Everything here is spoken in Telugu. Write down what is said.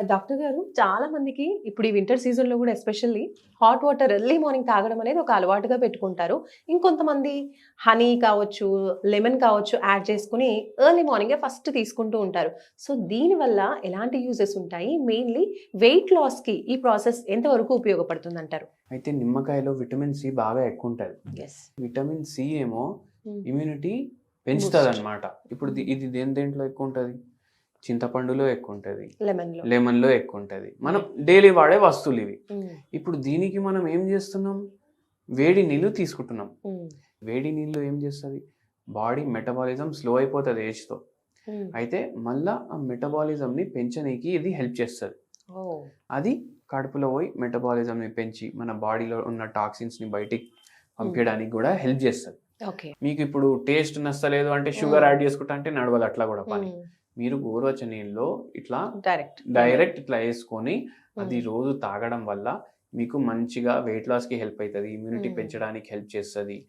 డాక్టర్ గారు చాలా మందికి ఇప్పుడు ఈ వింటర్ సీజన్‌లో గూడా especially hot water early morning తాగడం అనేది ఒక అలవాటుగా పెట్టుకుంటారు. ఇంకొంతమంది హనీ కావచ్చు, లెమన్ కావచ్చు యాడ్ చేసుకొని ఎర్లీ మార్నింగే ఫస్ట్ తీసుకుంటూ ఉంటారు. సో దీనివల్ల ఎలాంటి యూజెస్ ఉంటాయి? మెయిన్‌లీ వెయిట్ లాస్‌కి ఈ ప్రాసెస్ ఎంత వరకు ఉపయోగపడుతుందంటారు? అయితే నిమ్మకాయలో విటమిన్ సి బాగా ఎక్కువ ఉంటుంది. యెస్. విటమిన్ సి ఏమో హ్మ్. Immunity boost. పెంచుతుందన్నమాట. ఇప్పుడు హ్మ్. ఇది దేంట్లో ఎక్కువ ఉంటుంది? చింతపండులో ఎక్కువ ఉంటుంది, లెమన్‌లో. లెమన్‌లో ఎక్కువ ఉంటుంది. మనం డైలీ వాడే వస్తువులు ఇవి. హ్మ్. ఇప్పుడు దీనికి మనం ఏం చేస్తున్నాం? వేడి నీళ్ళు తీసుకుంటున్నాం. హ్మ్. వేడి నీళ్ళు ఏం చేస్తుంది? బాడీ మెటబాలిజం స్లో అయిపోతుంది ఏజ్‌తో. హ్మ్. అయితే మళ్ళా ఆ మెటబాలిజంని పెంచనీకి ఇది హెల్ప్ చేస్తుంది. ఓహ్! అది కడుపులో పోయి మెటబాలిజంని పెంచి మన బాడీలో ఉన్న టాక్సిన్స్ని బయటికి పంపించడానికి కూడా హెల్ప్ చేస్తుంది. ఓకే. మీకు ఇప్పుడు టేస్ట్ నచ్చలేదు అంటే షుగర్ యాడ్ చేసుకుంటా అంటే నడవదు అట్లా కూడా పని. మీరు గోరువెచ్చని నీళ్ళలో ఇట్లా డైరెక్ట్ ఇట్లా వేసుకొని అది రోజు తాగడం వల్ల మీకు మంచిగా వెయిట్ లాస్కి హెల్ప్ అవుతుంది, ఇమ్యూనిటీ పెంచడానికి హెల్ప్ చేస్తుంది.